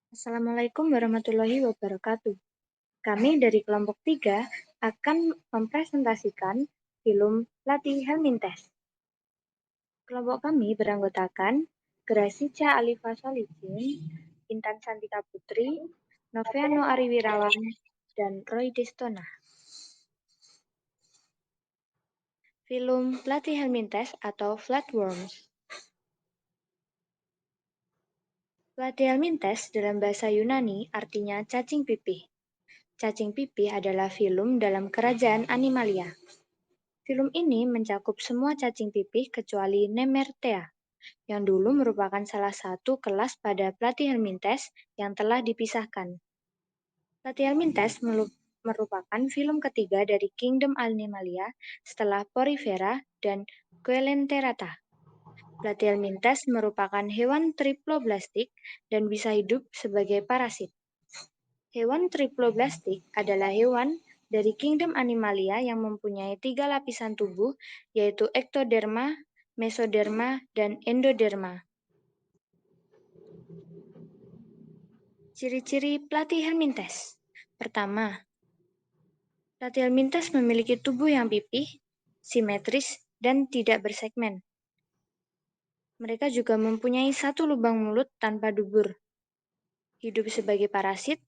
Assalamualaikum warahmatullahi wabarakatuh. Kami dari kelompok 3 akan mempresentasikan film Latih Helmintes. Kelompok kami beranggotakan Grasica Alifa Solicin, Intan Santika Putri, Noviano Ariwirawan, dan Roy Destona. Film Latih Helmintes atau Flatworms. Latih Helmintes dalam bahasa Yunani artinya cacing pipih. Cacing pipih adalah film dalam kerajaan Animalia. Film ini mencakup semua cacing pipih kecuali Nemertea, yang dulu merupakan salah satu kelas pada Platyhelminthes yang telah dipisahkan. Platyhelminthes merupakan film ketiga dari Kingdom Animalia setelah Porifera dan Coelenterata. Platyhelminthes merupakan hewan triploblastik dan bisa hidup sebagai parasit. Hewan triploblastik adalah hewan dari Kingdom Animalia yang mempunyai 3 lapisan tubuh, yaitu ektoderma, mesoderma, dan endoderma. Ciri-ciri Platyhelminthes. Pertama, Platyhelminthes memiliki tubuh yang pipih, simetris, dan tidak bersegmen. Mereka juga mempunyai satu lubang mulut tanpa dubur. Hidup sebagai parasit,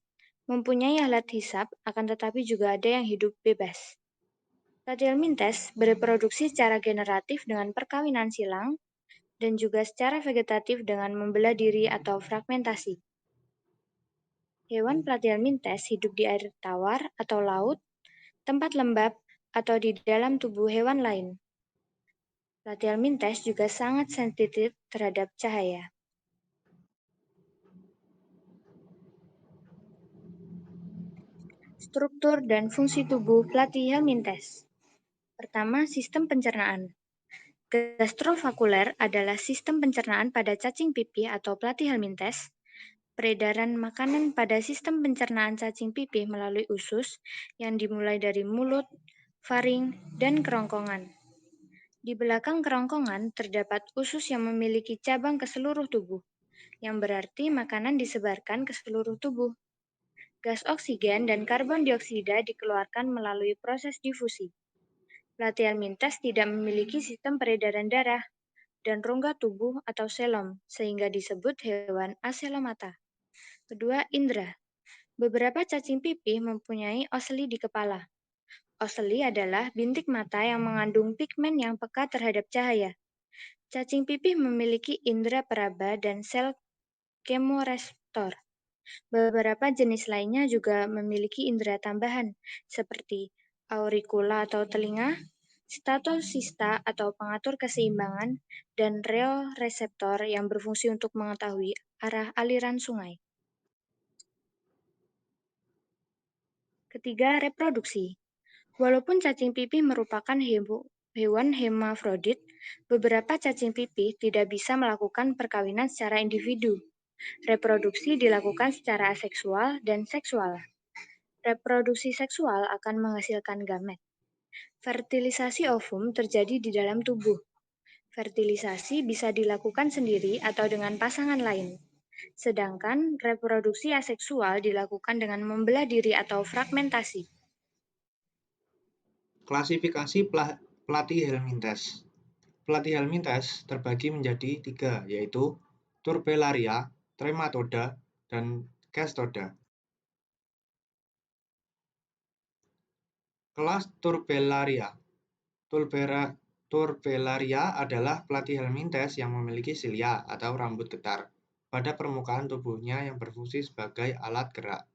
mempunyai alat hisap, akan tetapi juga ada yang hidup bebas. Platyhelminthes bereproduksi secara generatif dengan perkawinan silang dan juga secara vegetatif dengan membelah diri atau fragmentasi. Hewan Platyhelminthes hidup di air tawar atau laut, tempat lembab, atau di dalam tubuh hewan lain. Platyhelminthes juga sangat sensitif terhadap cahaya. Struktur dan fungsi tubuh Platyhelminthes. Pertama, sistem pencernaan. Gastrovakuler adalah sistem pencernaan pada cacing pipih atau Platyhelminthes. Peredaran makanan pada sistem pencernaan cacing pipih melalui usus yang dimulai dari mulut, faring, dan kerongkongan. Di belakang kerongkongan terdapat usus yang memiliki cabang ke seluruh tubuh, yang berarti makanan disebarkan ke seluruh tubuh. Gas oksigen dan karbon dioksida dikeluarkan melalui proses difusi. Platyhelminthes tidak memiliki sistem peredaran darah dan rongga tubuh atau selom, sehingga disebut hewan aselomata. Kedua, indera. Beberapa cacing pipih mempunyai oseli di kepala. Oseli adalah bintik mata yang mengandung pigmen yang peka terhadap cahaya. Cacing pipih memiliki indera peraba dan sel kemoreseptor. Beberapa jenis lainnya juga memiliki indera tambahan, seperti auricula atau telinga, statosista atau pengatur keseimbangan, dan reoreseptor yang berfungsi untuk mengetahui arah aliran sungai. Ketiga, reproduksi. Walaupun cacing pipih merupakan hewan hermafrodit, beberapa cacing pipih tidak bisa melakukan perkawinan secara individu. Reproduksi dilakukan secara aseksual dan seksual. Reproduksi seksual akan menghasilkan gamet. Fertilisasi ovum terjadi di dalam tubuh. Fertilisasi bisa dilakukan sendiri atau dengan pasangan lain. Sedangkan reproduksi aseksual dilakukan dengan membelah diri atau fragmentasi. Klasifikasi Platyhelminthes. Platyhelminthes terbagi menjadi 3, yaitu Turbellaria, Trematoda, dan Cestoda. Kelas Turbellaria. Turbellaria adalah Platyhelminthes yang memiliki silia atau rambut getar pada permukaan tubuhnya yang berfungsi sebagai alat gerak.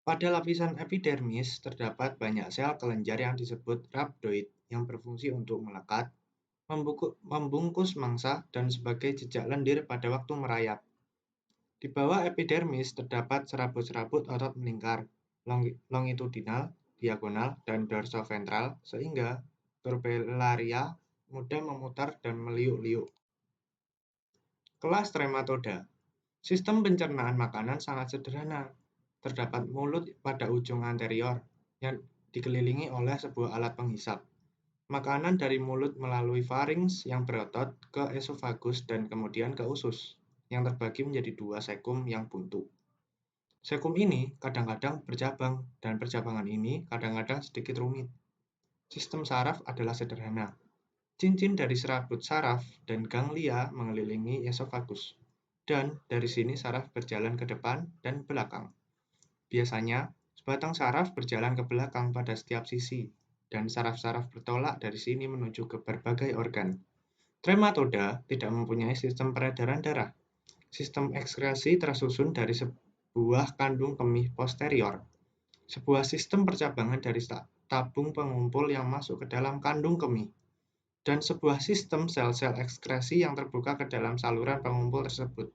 Pada lapisan epidermis terdapat banyak sel kelenjar yang disebut rhabdoid yang berfungsi untuk melekat, membungkus mangsa, dan sebagai jejak lendir pada waktu merayap. Di bawah epidermis terdapat serabut-serabut otot melingkar, longitudinal, diagonal, dan dorsoventral sehingga Turbellaria mudah memutar dan meliuk-liuk. Kelas Trematoda. Sistem pencernaan makanan sangat sederhana. Terdapat mulut pada ujung anterior yang dikelilingi oleh sebuah alat penghisap. Makanan dari mulut melalui farinks yang berotot ke esofagus dan kemudian ke usus, yang terbagi menjadi 2 sekum yang buntu. Sekum ini kadang-kadang bercabang, dan percabangan ini kadang-kadang sedikit rumit. Sistem saraf adalah sederhana. Cincin dari serabut saraf dan ganglia mengelilingi esofagus. Dan dari sini saraf berjalan ke depan dan belakang. Biasanya, sebatang saraf berjalan ke belakang pada setiap sisi, dan saraf-saraf bertolak dari sini menuju ke berbagai organ. Trematoda tidak mempunyai sistem peredaran darah. Sistem ekskresi tersusun dari sebuah kandung kemih posterior, sebuah sistem percabangan dari tabung pengumpul yang masuk ke dalam kandung kemih, dan sebuah sistem sel-sel ekskresi yang terbuka ke dalam saluran pengumpul tersebut.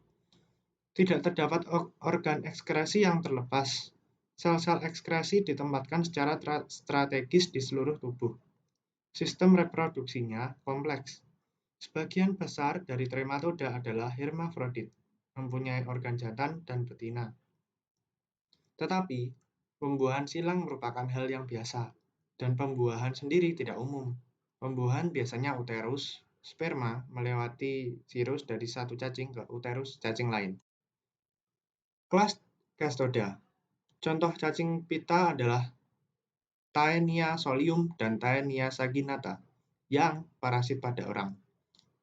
Tidak terdapat organ ekskresi yang terlepas. Sel-sel ekskresi ditempatkan secara strategis di seluruh tubuh. Sistem reproduksinya kompleks. Sebagian besar dari trematoda adalah hermafrodit, mempunyai organ jantan dan betina. Tetapi, pembuahan silang merupakan hal yang biasa, dan pembuahan sendiri tidak umum. Pembuahan biasanya uterus, sperma melewati virus dari satu cacing ke uterus cacing lain. Kelas Castoda. Contoh cacing pita adalah Taenia solium dan Taenia saginata, yang parasit pada orang.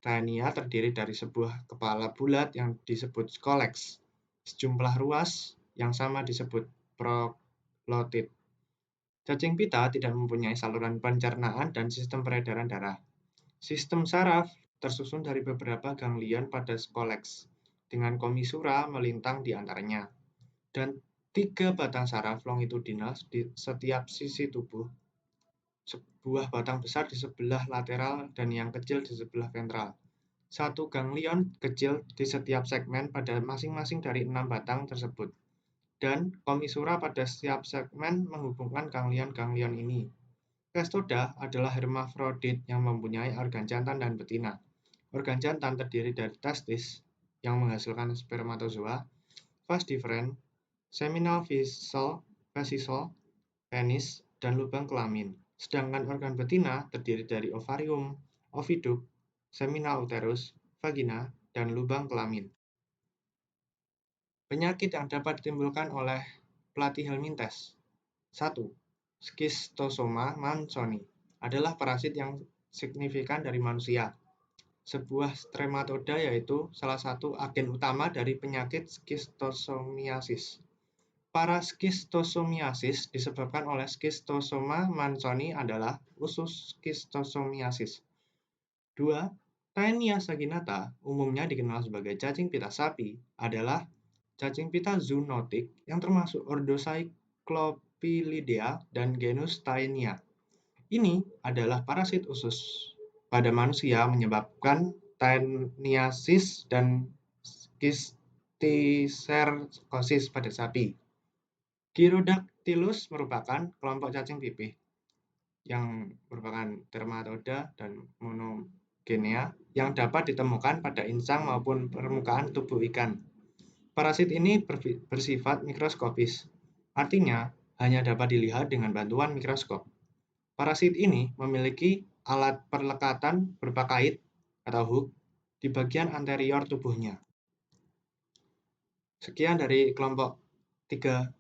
Taenia terdiri dari sebuah kepala bulat yang disebut scolex, sejumlah ruas yang sama disebut proglotid. Cacing pita tidak mempunyai saluran pencernaan dan sistem peredaran darah. Sistem saraf tersusun dari beberapa ganglion pada scolex, dengan komisura melintang di antaranya, dan 3 batang saraf longitudinal di setiap sisi tubuh, sebuah batang besar di sebelah lateral dan yang kecil di sebelah ventral. Satu ganglion kecil di setiap segmen pada masing-masing dari 6 batang tersebut, dan komisura pada setiap segmen menghubungkan ganglion-ganglion ini. Castoda adalah hermafrodit yang mempunyai organ jantan dan betina. Organ jantan terdiri dari testis yang menghasilkan spermatozoa, vas deferens, seminal vesicle, penis, dan lubang kelamin. Sedangkan organ betina terdiri dari ovarium, oviduk, seminal uterus, vagina, dan lubang kelamin. Penyakit yang dapat ditimbulkan oleh platyhelminthes. 1. Schistosoma mansoni adalah parasit yang signifikan dari manusia. Sebuah trematoda yaitu salah satu agen utama dari penyakit schistosomiasis. Paraskistosomiasis disebabkan oleh Schistosoma mansoni adalah usus schistosomiasis. 2. Taenia saginata, umumnya dikenal sebagai cacing pita sapi, adalah cacing pita zoonotik yang termasuk ordo Cyclopilidea dan genus Taenia. Ini adalah parasit usus pada manusia menyebabkan taeniasis dan cysticercosis pada sapi. Gyrodactylus merupakan kelompok cacing pipih yang merupakan dermatoda dan monogenea yang dapat ditemukan pada insang maupun permukaan tubuh ikan. Parasit ini bersifat mikroskopis, artinya hanya dapat dilihat dengan bantuan mikroskop. Parasit ini memiliki alat perlekatan berupa kait atau hook di bagian anterior tubuhnya. Sekian dari kelompok 3